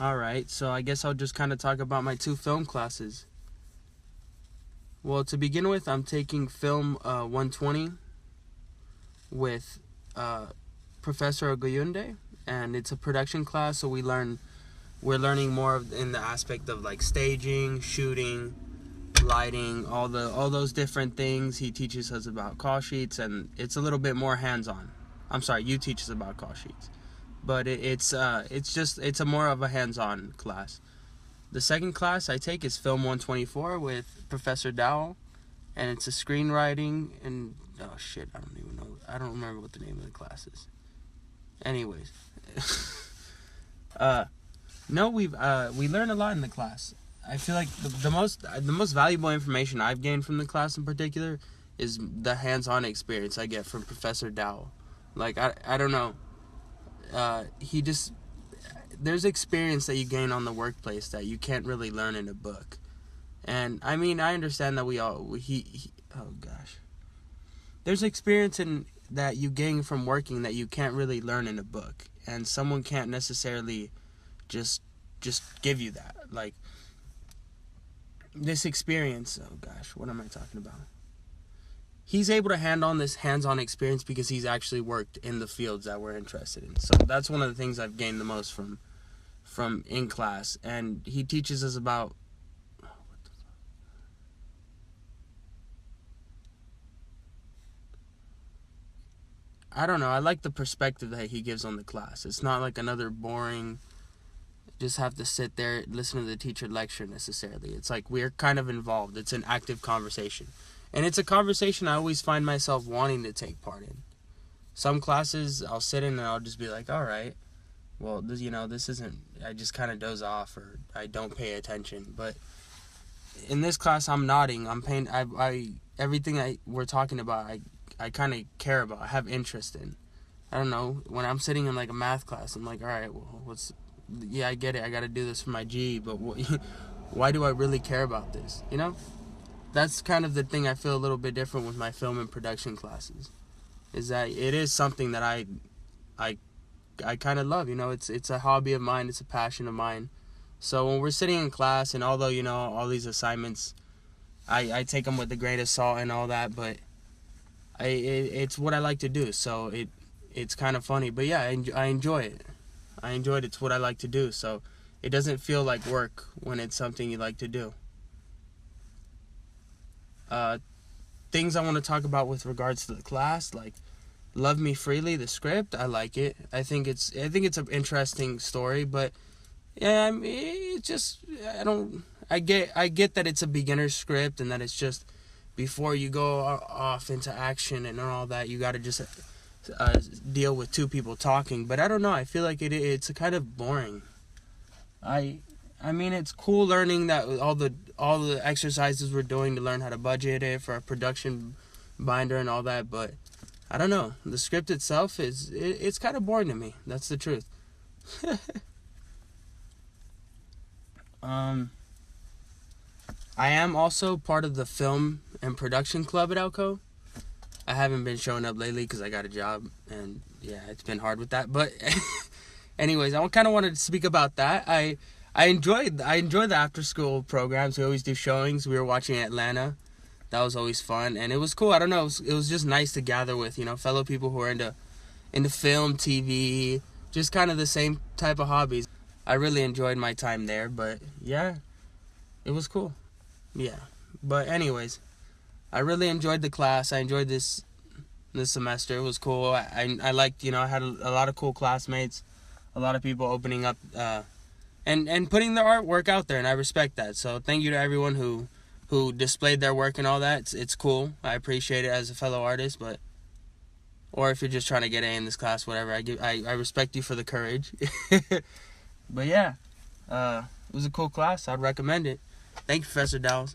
Alright, so I guess I'll just kind of talk about my two film classes. Well, to begin with, I'm taking Film 120 with Professor Ogoyunde, and it's a production class, so we're learning more in the aspect of like staging, shooting, lighting, all those different things. He teaches us about call sheets, and it's a little bit more hands-on. I'm sorry, you teach us about call sheets, but it's a more of a hands-on class. The second class I take is Film 124 with Professor Dowell, and it's a screenwriting and oh shit, I don't remember what the name of the class is. Anyways, no, we learn a lot in the class. I feel like the most valuable information I've gained from the class in particular is the hands-on experience I get from Professor Dowell. Like I don't know, he just there's experience that you gain on the workplace that you can't really learn in a book. And I mean, I understand that oh gosh, there's experience in that you gain from working that you can't really learn in a book, and someone can't necessarily just give you that. Like this experience, oh gosh, what am I talking about? He's able to hand on this hands-on experience because he's actually worked in the fields that we're interested in. So that's one of the things I've gained the most from in class. And he teaches us about I don't know, I like the perspective that he gives on the class. It's not like another boring just have to sit there, listen to the teacher lecture necessarily. It's like we're kind of involved. It's an active conversation. And it's a conversation I always find myself wanting to take part in. Some classes I'll sit in and I'll just be like, all right, well, this isn't, I just kind of doze off or I don't pay attention. But in this class, I'm nodding. I'm paying, everything we're talking about, I kind of care about, I have interest in. I don't know, when I'm sitting in like a math class, I'm like, all right, well, I get it, I got to do this for my GE, but why do I really care about this, you know? That's kind of the thing I feel a little bit different with my film and production classes, is that it is something that I kind of love, it's a hobby of mine, it's a passion of mine. So when we're sitting in class, and although, all these assignments, I take them with a grain of salt and all that, but it's what I like to do, so it's kind of funny, but yeah, I enjoy it. I enjoyed it. It's what I like to do, so it doesn't feel like work when it's something you like to do. Things I want to talk about with regards to the class, like Love Me Freely, the script, I like it. I think it's an interesting story, but yeah, I mean, it's just I get that it's a beginner script and that it's just before you go off into action and all that, you got to just deal with two people talking. But I don't know, I feel like it's kind of boring. I mean, it's cool learning that all the exercises we're doing to learn how to budget it for a production binder and all that, but I don't know, the script itself it's kind of boring to me. That's the truth. I am also part of the film and production club at Elko. I haven't been showing up lately because I got a job, and yeah, it's been hard with that. But anyways, I kind of wanted to speak about that. I enjoy the after school programs. We always do showings. We were watching Atlanta. That was always fun, and it was cool. I don't know, it was just nice to gather with fellow people who are into film, TV, just kind of the same type of hobbies. I really enjoyed my time there, but yeah, it was cool. Yeah, but anyways, I really enjoyed the class. I enjoyed this semester. It was cool. I liked, I had a lot of cool classmates, a lot of people opening up and putting their artwork out there, and I respect that. So thank you to everyone who displayed their work and all that. It's cool. I appreciate it as a fellow artist, or if you're just trying to get A in this class, whatever. I respect you for the courage. But yeah, it was a cool class. I'd recommend it. Thank you, Professor Dowell.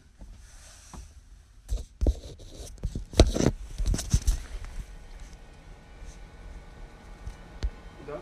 Go.